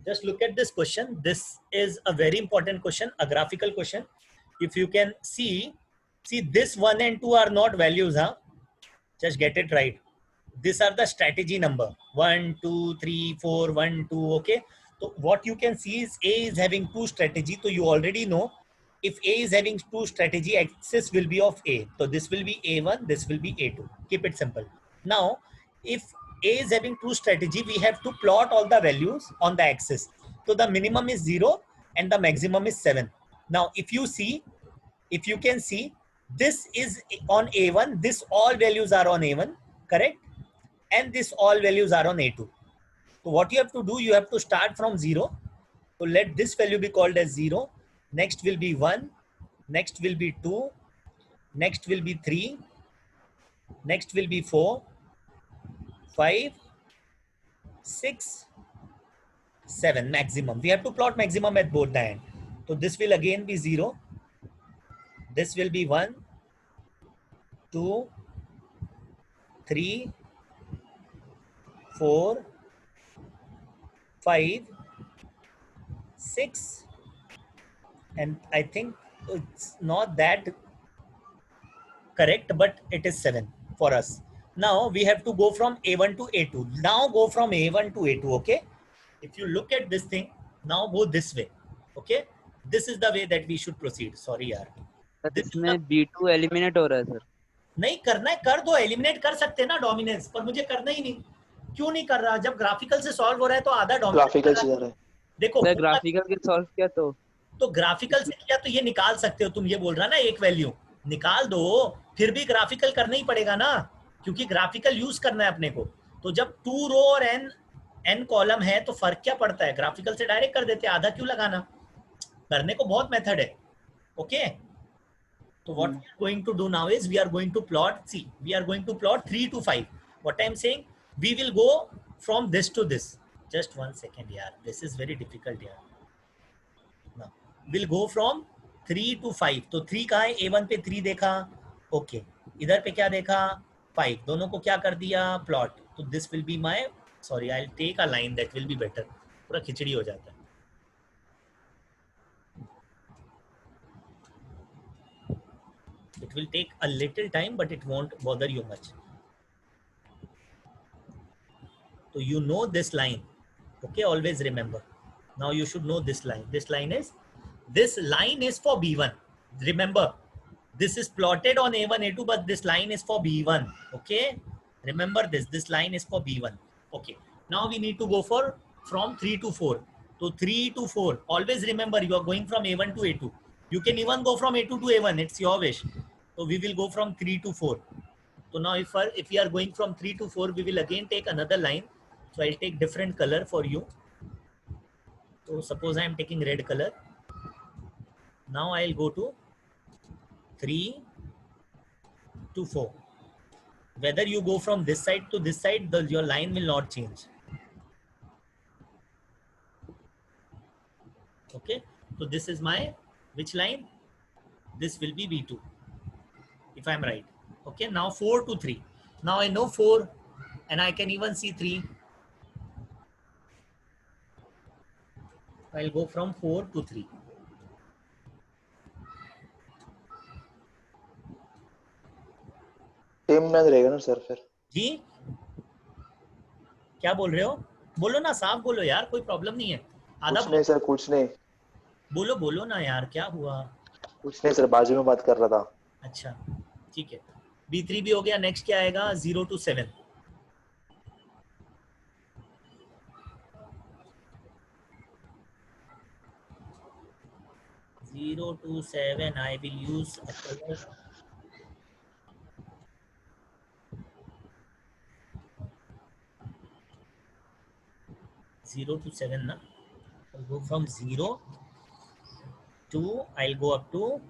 Just look at this question. This is a very important question, a graphical question. If you can see this 1 and 2 are not values, huh? Just get it right. These are the strategy number 1, 2, 3, 4, 1, 2. Okay. So what you can see is A is having two strategy. So you already know if A is having two strategy, axis will be of A. So this will be A1, this will be A2. Keep it simple. Now, if A is having two strategy, we have to plot all the values on the axis. So the minimum is 0 and the maximum is 7. Now, if you can see, this is on A1, this all values are on A1, correct? And this all values are on A2. So what you have to do, you have to start from 0. So let this value be called as 0. Next will be 1. Next will be 2. Next will be 3. Next will be 4, 5, 6, 7 maximum. We have to plot maximum at both the end. So this will again be 0. This will be 1, 2, 3, 4, 5, 6, and I think it's not that correct, but it is 7 for us. Now we have to go from A1 to A2. Now go from A1 to A2, okay? If you look at this thing, now go this way, okay? This is the way that we should proceed. Sorry यार. Sir This is the... इसमें B2 eliminate हो रहा है sir. नहीं करना है कर दो, एलिमिनेट कर सकते हैं ना डोमिनेंस, पर मुझे करना ही नहीं. क्यों नहीं कर रहा? जब ग्राफिकल से सॉल्व हो रहा है तो आधा डोमिनेंस. देखो सर ग्राफिकल के सॉल्व किया तो ग्राफिकल से किया तो ये निकाल सकते हो तुम. ये बोल रहा ना एक वैल्यू निकाल दो, फिर भी ग्राफिकल करना ही पड़ेगा ना, क्योंकि ग्राफिकल यूज करना है अपने को. तो जब 2 रो और n कॉलम है तो फर्क क्या पड़ता है? ग्राफिकल से डायरेक्ट कर देते हैं, आधा क्यों लगाना? करने को बहुत मेथड है. ओके, तो what we are going to do now is we are going to plot, see we are going to plot 3 to 5. What I am saying, we will go from this to this. Just 1 second यार, this is very difficult यार. Will go from 3 to 5. तो 3 कहाँ है? A1 पे 3 देखा, okay. इधर पे क्या देखा? 5. दोनों को क्या कर दिया? प्लॉट. तो this will be my, sorry I will take a line that will be better. पूरा खिचड़ी हो जाता है. It will take a little time, but it won't bother you much. So you know this line, okay? Always remember. Now you should know this line. This line is for B1. Remember, this is plotted on A1, A2, but this line is for B1. Okay, remember this. This line is for B1. Okay. Now we need to go for from 3 to 4. So 3 to 4. Always remember, you are going from A1 to A2. You can even go from A2 to A1. It's your wish. So we will go from 3 to 4. So now if we are going from 3 to 4, we will again take another line. So I'll take different color for you. So suppose I am taking red color. Now I'll go to 3 to 4. Whether you go from this side to this side, your line will not change. Okay. So this is my, which line? This will be B2. If I'm right. Okay. Now 4 to 3. Now I know 4 and I can even see 3. I'll go from 4 to 3. Same math रहेगा ना sir फिर? जी क्या बोल रहे हो? बोलो ना, साफ बोलो यार, कोई प्रॉब्लम नहीं है. आधा कुछ नहीं सर, कुछ नहीं. बोलो ना यार, क्या हुआ? कुछ नहीं सर, बाजू में बात कर रहा था. अच्छा ठीक है. B3 भी हो गया. नेक्स्ट क्या आएगा? 0 to 7. Zero to 7. I will use a color. Zero to 7 na. I'll go from 0 to, I'll go up to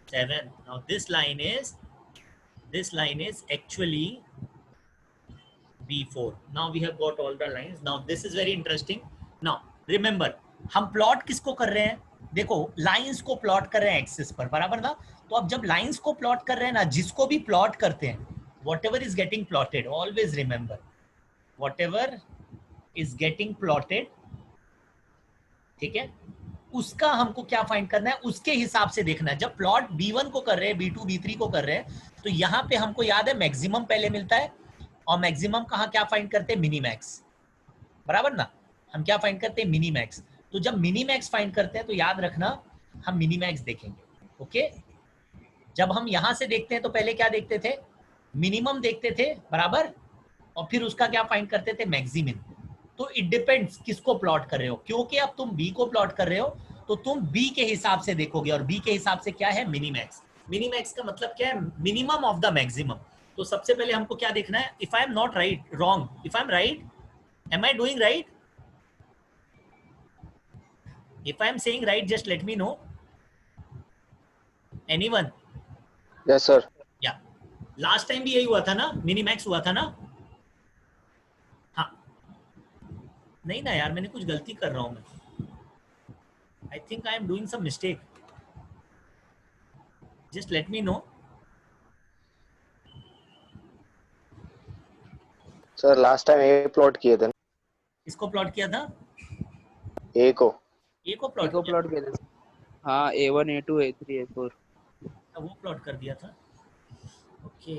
7. Now this line is actually B4. Now we have got all the lines. Now this is very interesting. Now remember, हम plot किसको कर रहे हैं? देखो lines को plot कर रहे हैं एक्सिस पर, बराबर ना. तो अब जब लाइंस को प्लॉट कर रहे हैं ना, जिसको भी प्लॉट करते हैं whatever is getting plotted, always remember, whatever is getting plotted, ठीक है, उसका हमको क्या फाइंड करना है, उसके हिसाब से देखना है. जब प्लॉट B1 को कर रहे हैं, B2 B3 को कर रहे हैं, तो यहाँ पे हमको याद है मैक्सिमम पहले मिलता है, और मैक्सिमम कहाँ क्या फाइंड करते हैं, मिनीमैक्स. बराबर ना, हम क्या फाइंड करते हैं, मिनीमैक्स. तो जब मिनीमैक्स फाइंड करते हैं तो याद रखना हम मिनीमैक्स देखेंगे. ओके, जब हम यहां से देखते हैं तो पहले क्या देखते थे, मिनिमम देखते थे, बराबर, और फिर उसका क्या फाइंड करते थे, मैक्सिमम. तो इट डिपेंड्स किसको प्लॉट कर रहे हो, क्योंकि अब तुम बी को प्लॉट कर रहे हो तो तुम बी के हिसाब से देखोगे, और बी के हिसाब से क्या है, मिनीमैक्स. मिनीमैक्स का मतलब क्या है, मिनिमम ऑफ द मैक्सिमम. तो सबसे पहले हमको क्या देखना है, if I am not right, wrong, if I am right, am I doing right? If I am saying right, just let me know. Anyone? Yes sir. Yeah. Last time भी यही हुआ था ना, मिनीमैक्स हुआ था ना. हाँ, नहीं ना यार, मैंने कुछ गलती कर रहा हूँ मैं. I think I am doing some mistake. Just let me know. Sir last time A plot किए थे ना, इसको प्लॉट किया था, ए को प्लॉट प्लॉट किया था. हाँ, A1 A2 A3 A4 वो प्लॉट कर दिया था. ओके,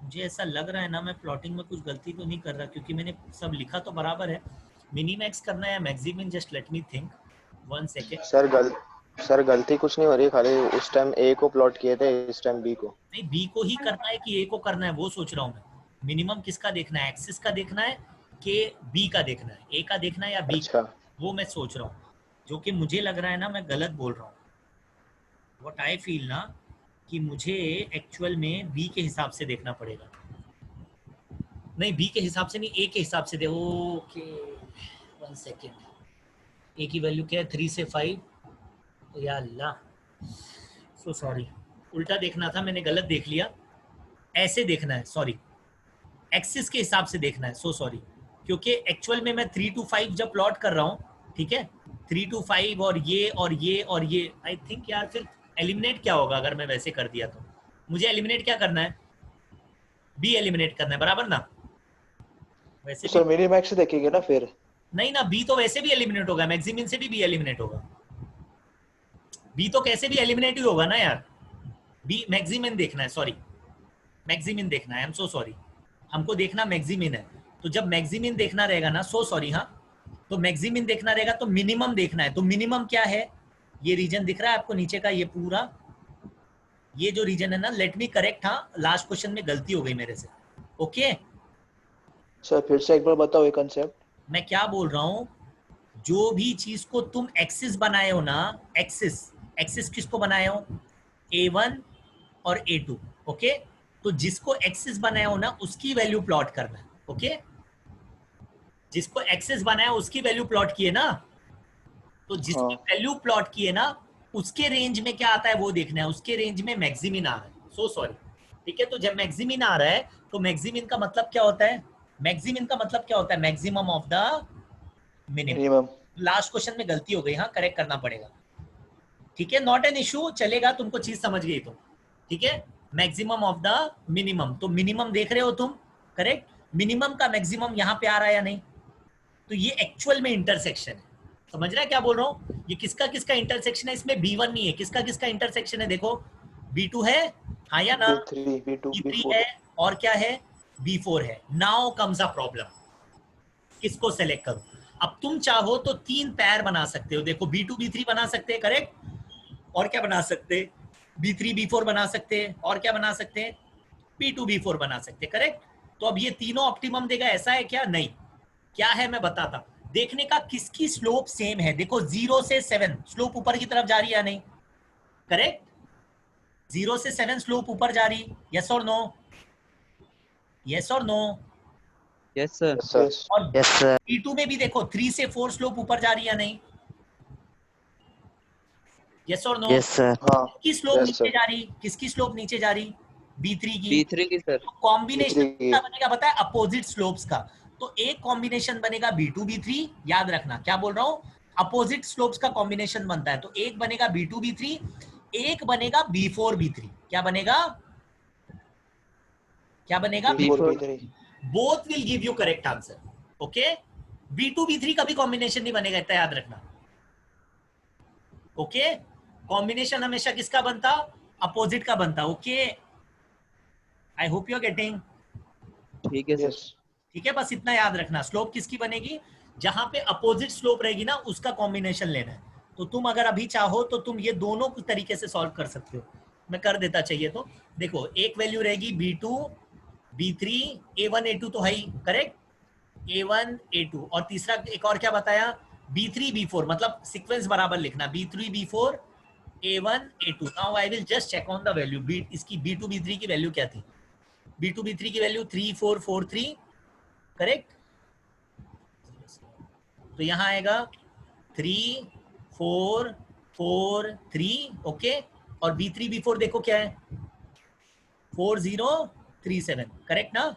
मुझे ऐसा लग रहा है ना, मैं प्लॉटिंग में कुछ गलती तो नहीं कर रहा, क्योंकि मैंने सब लिखा तो बराबर है. मिनीमैक्स करना है या maximum, just let me think 1 second. Sir गलती कुछ नहीं हो रही, खाली उस टाइम ए को प्लॉट किए थे, इस टाइम बी को. नहीं, बी को ही करना है कि ए को करना है, वो सोच रहा हूँ मैं. मिनिमम किसका देखना है, एक्सिस का देखना है कि बी का देखना है, ए का देखना है या बी. अच्छा. वो मैं सोच रहा हूँ, जो कि मुझे लग रहा है ना मैं गलत बोल रहा हूँ. व्हाट आई फील ना, कि मुझे एक्चुअल में बी के हिसाब से देखना पड़ेगा. नहीं, बी के हिसाब से नहीं, ए के हिसाब से. Okay, 1 second. ए की वैल्यू क्या है, 3 से 5. या अल्लाह, सो सॉरी, उल्टा देखना था, मैंने गलत देख लिया. ऐसे देखना है, सॉरी, एक्सिस के हिसाब से देखना है, सो सॉरी. क्योंकि एक्चुअल में मैं 3 to 5 जब प्लॉट कर रहा हूँ, ठीक है, 3 to 5 और ये और ये और ये, आई थिंक यार फिर एलिमिनेट क्या होगा अगर मैं वैसे कर दिया तो. मुझे एलिमिनेट क्या करना है, बी एलिमिनेट करना है, बराबर ना. वैसे सर मिनीमैक्स से देखेंगे ना फिर. नहीं ना, बी तो वैसे भी एलिमिनेट होगा, मैक्सिमम से भी बी एलिमिनेट होगा. बी तो कैसे भी एलिमिनेट ही होगा ना यार. बी मैक्सिमम देखना है, सॉरी, मैक्सिमम देखना है, आई एम सो सॉरी. हमको देखना मैक्सिमम है. तो जब मैक्सिमम देखना रहेगा ना, सो सॉरी, हाँ, तो मैक्सिमम देखना रहेगा तो मिनिमम देखना है. तो मिनिमम क्या है, ये रीजन दिख रहा है आपको नीचे का, ये पूरा, ये जो रीजन है ना, लेट मी करेक्ट. हाँ, लास्ट क्वेश्चन में गलती हो गई मेरे से. ओके, सर फिर से एक बार बताओ ये कंसेप्ट. मैं क्या बोल रहा हूँ, जो भी चीज को तुम एक्सिस बनाए हो ना, एक्सिस, एक्सिस किसको बनाए हो, A1 और A2. ओके, तो जिसको एक्सिस बनाया हो ना, उसकी वैल्यू प्लॉट करना है. ओके, जिसको एक्सिस बनाया उसकी वैल्यू प्लॉट किए ना, तो जिसकी वैल्यू प्लॉट किए ना, उसके रेंज में क्या आता है वो देखना है. उसके रेंज में मैक्सिमम आ रहा है, सो सॉरी, ठीक है. तो जब मैक्सिमम आ रहा है तो मैक्सिमम का मतलब क्या होता है, मैक्सिमम का मतलब क्या होता है, maximum of the minimum. Last question में गलती हो गई, हाँ, करेक्ट करना पड़ेगा, ठीक है. नॉट एन इशू, चलेगा, तुमको चीज समझ गई तो, ठीक है. मैक्सिमम ऑफ द मिनिमम, तो मिनिमम देख रहे हो तुम, करेक्ट. मिनिमम का मैक्सिमम यहाँ पे आ रहा है या नहीं, तो ये एक्चुअल में इंटरसेक्शन है. समझ रहा है क्या बोल रहा हूँ, ये किसका किसका इंटरसेक्शन है, इसमें B1 नहीं है, किसका किसका इंटरसेक्शन है, देखो B2 है, हाँ या ना, B3 B2 B3 B4 है, और क्या है, B4 है. नाउ कम्स अ प्रॉब्लम, किसको सेलेक्ट करूं. अब तुम चाहो तो 3 पैर बना सकते हो, देखो B2 B3 बना सकते हैं, करेक्ट. और क्या बना सकते, B3 B4 बना सकते हैं, और क्या बना सकते हैं, P2 B4 बना सकते हैं, करेक्ट. तो अब ये तीनों ऑप्टिमम देगा, ऐसा है क्या, नहीं. क्या है मैं बताता, देखने का किसकी स्लोप सेम है. देखो 0 से 7 स्लोप ऊपर की तरफ जा रही है या नहीं, करेक्ट. 0 से 7 स्लोप ऊपर जा रही, यस और नो, यस और नो. Yes sir. और यस सर. P2 में भी देखो 3 से 4 स्लोप ऊपर जा रही है या नहीं, यस और नो. Yes sir. किसकी स्लोप Yes, नीचे sir. जा रही, किसकी स्लोप नीचे जा रही, B3 की. B3 की सर. कॉम्बिनेशन B3 की. क्या बनेगा पता है, अपोजिट स्लोप्स का. तो एक कॉम्बिनेशन बनेगा B2 B3, याद रखना क्या बोल रहा हूँ, अपोजिट स्लोप्स का कॉम्बिनेशन बनता है. तो एक बनेगा B2 B3, एक बनेगा B4 B3. क्या बनेगा, क्या बनेगा? B4 B4 B3 both will give you correct answer. Okay, B2 B3 कभी कॉम्बिनेशन नहीं बनेगा, इतना याद रखना. ओके, कॉम्बिनेशन हमेशा किसका बनता? अपोजिट का बनता. Okay, I hope you are getting. ठीक है सर. yes ठीक है, बस इतना याद रखना. स्लोप किसकी बनेगी? जहां पे अपोजिट स्लोप रहेगी ना, उसका कॉम्बिनेशन लेना है. तो तुम अगर अभी चाहो तो तुम ये दोनों तरीके से सॉल्व कर सकते हो. मैं कर देता चाहिए तो. देखो, एक वैल्यू रहेगी B2 B3 A1 A2 तो है ही करेक्ट. A1 A2 और तीसरा एक और क्या बताया? B3 B4, मतलब सीक्वेंस बराबर लिखना. B3 B4 A1 A2. Now I will just check on the value. इसकी B2 B3 की वैल्यू क्या थी? B2 B3 की वैल्यू 3443 करेक्ट. तो यहां आएगा 3443. ओके, और B3 B4 देखो क्या है? 4037 करेक्ट ना?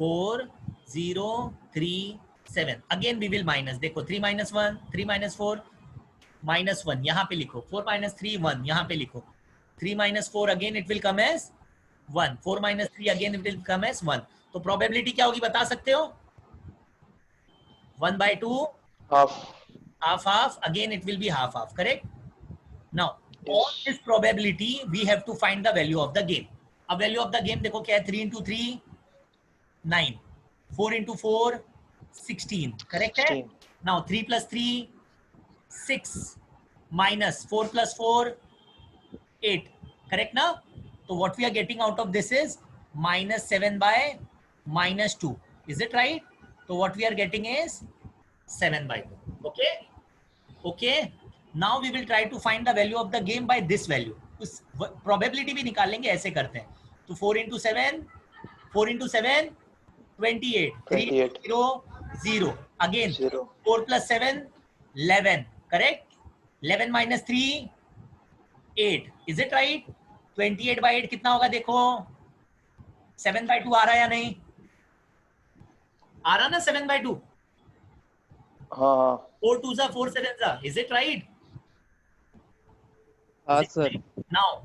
4037. Again we will minus. देखो 3 -1 3 -4 -1 यहाँ पे लिखो. 4 - 3 1 यहाँ पे लिखो. 3 - 4 again it will come as 1. 4 - 3 again it will come as 1. तो प्रोबेबिलिटी क्या होगी बता सकते हो? 1/2 half half again it will be half. Correct. Now yes on this probability we have to find the value of the game. अब value of the game देखो क्या है? 3 × 3 9, 4 × 4 16. करेक्ट है. 16 नाउ 3 + 3 6 minus 4 + 4 8. करेक्ट ना? तो what we are getting out of this is -7/-2. Is it right? तो what we are getting is 7/2. Okay. Okay, now we will try to find the value of the game by this value. उस probability भी निकाल लेंगे. ऐसे करते हैं. तो 4 × 7 28. 3 28 0 0 again 0 4 + 7 11. correct. 11 - 3 8. is it right? 28/8 कितना होगा? देखो 7/2 आ रहा है या नहीं आ रहा ना? 7/2. हाँ 4 2s 4 7s. is it right? हाँ सर. नाउ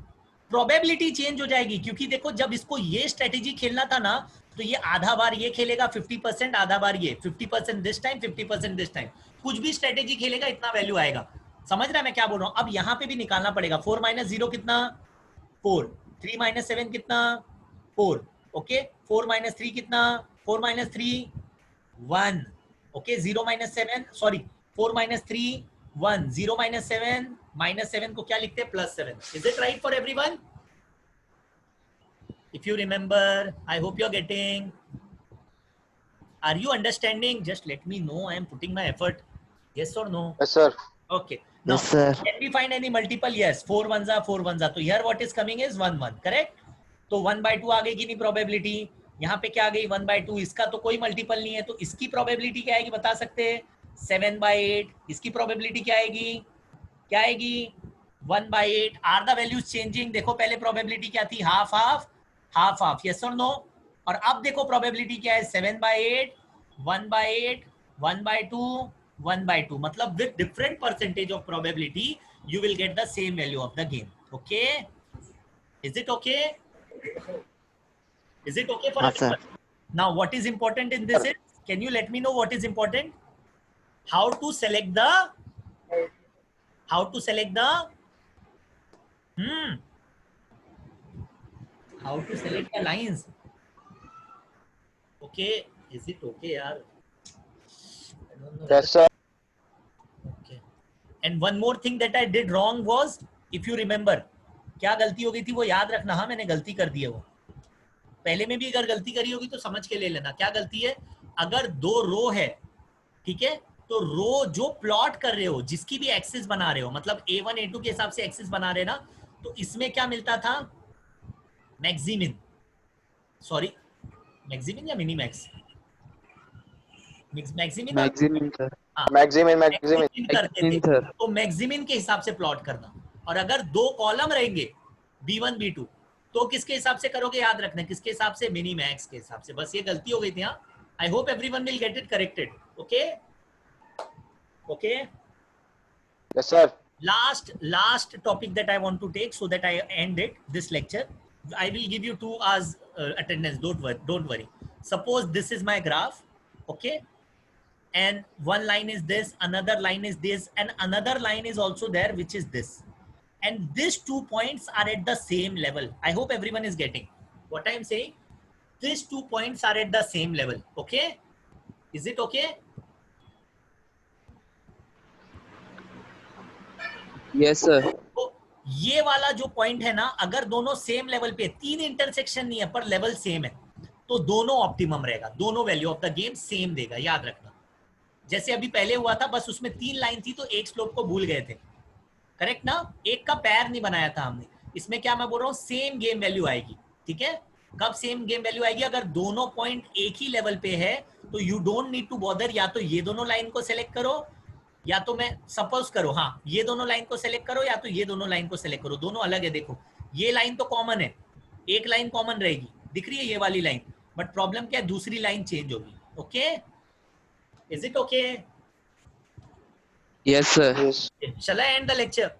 प्रोबेबिलिटी चेंज हो जाएगी, क्योंकि देखो जब इसको ये स्ट्रेटेजी खेलना था ना, तो ये आधा बार ये खेलेगा 50%, आधा बार ये 50% दिस टाइम 50% दिस टाइम. कुछ भी स्ट्रेटेजी खेलेगा इतना वैल्यू आएगा. समझ रहा है मैं क्या बोल रहा हूँ? अब यहाँ पे भी निकालना पड़ेगा. 4 - 0 कितना? 4. 3 - 7 कितना? 4. ओके. 4 - 3 कितना? 4 - 3 1. ओके. 0 - 7 सॉरी 4 - 3 1. 0 - 7 -7 को क्या लिखते हैं? +7. Is it right for everyone? If you remember, I hope you are getting. Are you understanding? Just let me know. I am putting my effort. Yes or no? yes sir Okay. Now, Yes, sir. can we find any multiple? Yes. 4 1s are 4 1s. So here what is coming is 1 1. Correct? तो 1/2 आ गई कि नहीं probability? यहाँ पे क्या आ गई? 1/2. इसका तो कोई मल्टीपल नहीं है, तो इसकी प्रोबेबिलिटी क्या आएगी बता सकते हैं? 7/8. इसकी प्रोबेबिलिटी क्या आएगी? क्या आएगी? 1/8. Are the values changing? देखो पहले प्रोबेबिलिटी क्या थी? Half half half half. Yes और नो? और अब देखो प्रोबेबिलिटी क्या है? 7/8 1/8 1/2 1/2. मतलब with different percentage of probability you will get the same value of the game. Okay, is it okay? Is it okay for everyone? Now what is important in this is, can you let me know what is important? How to select the how to select the lines. Okay, is it okay yaar? I don't know. yes sir Okay. And one more thing that I did wrong was, if you remember, क्या गलती हो गई थी वो याद रखना. हाँ, मैंने गलती कर दी है. वो पहले में भी अगर गलती करी होगी तो समझ के ले लेना. क्या गलती है? अगर 2 रो है, ठीक है, तो रो जो प्लॉट कर रहे हो, जिसकी भी एक्सिस बना रहे हो, मतलब A1 A2 के हिसाब से एक्सिस बना रहे ना, तो इसमें क्या मिलता था? मैक्सिमिन. सॉरी, मैक्सिमिन या मिनीमैक्स? Maximin sir. maximum करते थे. सर. तो मैक्सिमिन के हिसाब से प्लॉट करना. और अगर 2 कॉलम रहेंगे B1 B2, तो किसके हिसाब से करोगे? याद रखना, किसके हिसाब से? मिनीमैक्स के हिसाब से. बस ये गलती हो गई थी. I hope everyone will get it corrected. Okay okay. yes sir last topic that I want to take so that I end it this lecture. I will give you 2 hours attendance, don't worry. Suppose this is my graph, okay, and one line is this, another line is this, and another line is also there, which is this, and these 2 points are at the same level. I hope everyone is getting what I am saying. These 2 points are at the same level. Okay, is it okay? Yes sir. तो ये वाला जो point है ना, अगर दोनों same level पे, 3 intersection नहीं है पर लेवल सेम है, तो दोनों ऑप्टिमम रहेगा, दोनों value of the game same देगा, याद रखना। जैसे अभी पहले हुआ था, बस उसमें 3 लाइन थी तो एक स्लोप को भूल गए थे, करेक्ट ना, एक का पैर नहीं बनाया था हमने। इसमें क्या मैं बोल रहा हूँ, सेम गेम वैल्यू आएगी, ठीक है। कब सेम गेम वैल्यू आएगी, अगर दोनों पॉइंट एक ही लेवल पे है, तो you don't need to bother, या तो ये दोनों लाइन को सेलेक्ट करो, या तो मैं सपोज करो, हाँ ये दोनों लाइन को सेलेक्ट करो, या तो ये दोनों लाइन को सेलेक्ट करो, दोनों अलग है। देखो ये लाइन तो कॉमन है, एक लाइन कॉमन रहेगी, दिख रही है ये वाली लाइन, बट प्रॉब्लम क्या है, दूसरी लाइन चेंज होगी। Okay, is it okay? Yes sir. Yes. Shall I end the lecture?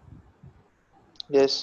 Yes.